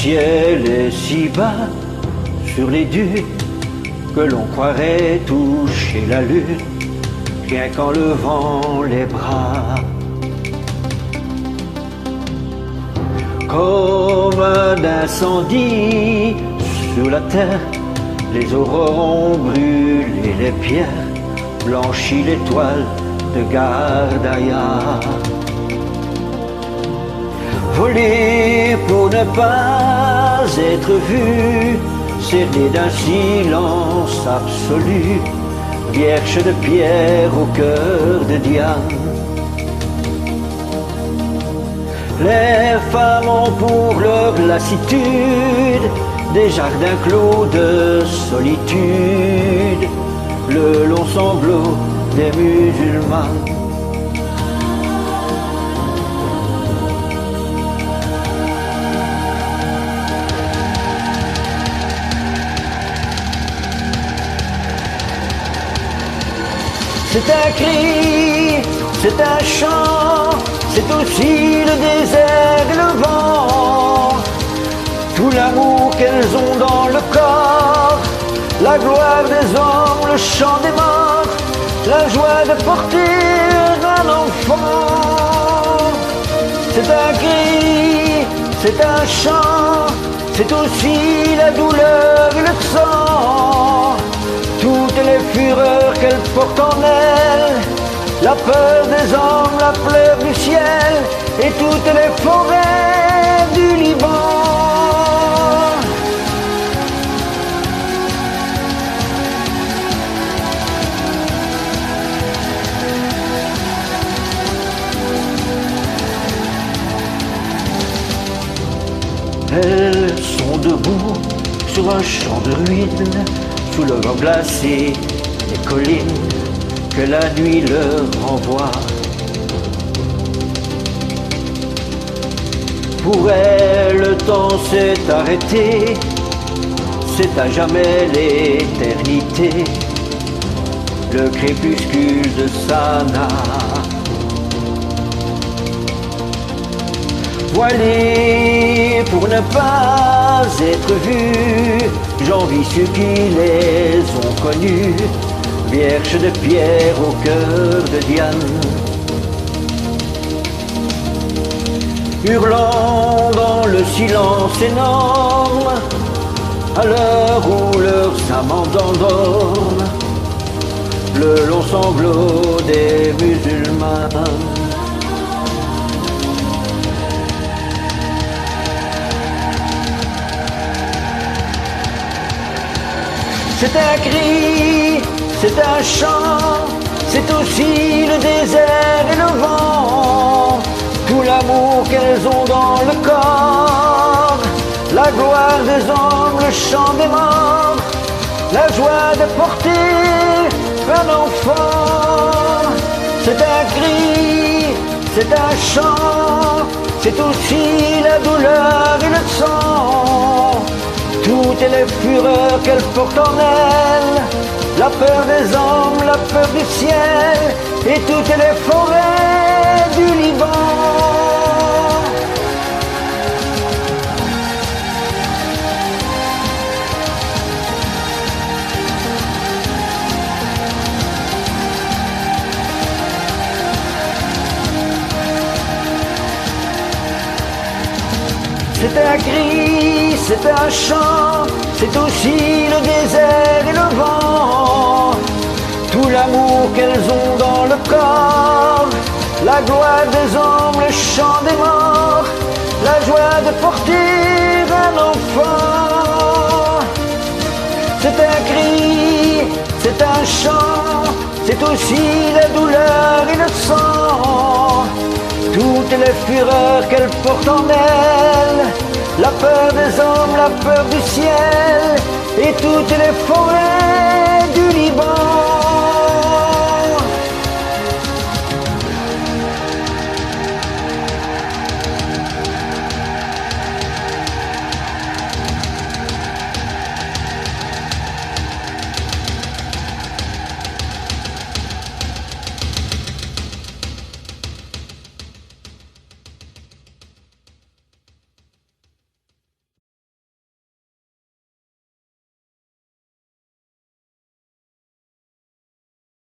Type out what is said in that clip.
ciel est si bas sur les dunes que l'on croirait toucher la lune, rien qu'en levant les bras. Comme un incendie sous la terre, les aurores ont brûlé les pierres, blanchi l'étoile de Gardaïa. Voler pour ne pas être vu, cerné d'un silence absolu, vierge de pierre au cœur de Diane. Les femmes ont pour leur lassitude des jardins clos de solitude, le long sanglot des musulmans. C'est un cri, c'est un chant, c'est aussi le désert et le vent, tout l'amour qu'elles ont dans le corps, la gloire des hommes, le chant des morts, la joie de porter un enfant. C'est un cri, c'est un chant, c'est aussi la douleur et le sang, toutes les fureurs qu'elle porte en elle, la peur des hommes, la fleur du ciel et toutes les forêts du Liban. Elles sont debout sur un champ de ruines, sous le vent glacé des collines que la nuit leur renvoie. Pour elles, le temps s'est arrêté, c'est à jamais l'éternité, le crépuscule de Sanaa. Voilés pour ne pas être vus, j'envie ceux qui les ont connus, vierges de pierre au cœur de Diane. Hurlant dans le silence énorme, à l'heure où leurs amants endorment, le long sanglot des musulmans. C'est un cri, c'est un chant, c'est aussi le désert et le vent, tout l'amour qu'elles ont dans le corps, la gloire des hommes, le chant des morts, la joie de porter un enfant. C'est un cri, c'est un chant, c'est aussi la douleur et le sang, toutes les fureurs qu'elle porte en elle, la peur des hommes, la peur du ciel et toutes les forêts du Liban. C'est un cri, c'est un chant, c'est aussi le désert et le vent, tout l'amour qu'elles ont dans le corps, la gloire des hommes, le chant des morts, la joie de porter un enfant. C'est un cri, c'est un chant, c'est aussi la douleur et le sang, toutes les fureurs qu'elle porte en elle, la peur des hommes, la peur du ciel et toutes les forêts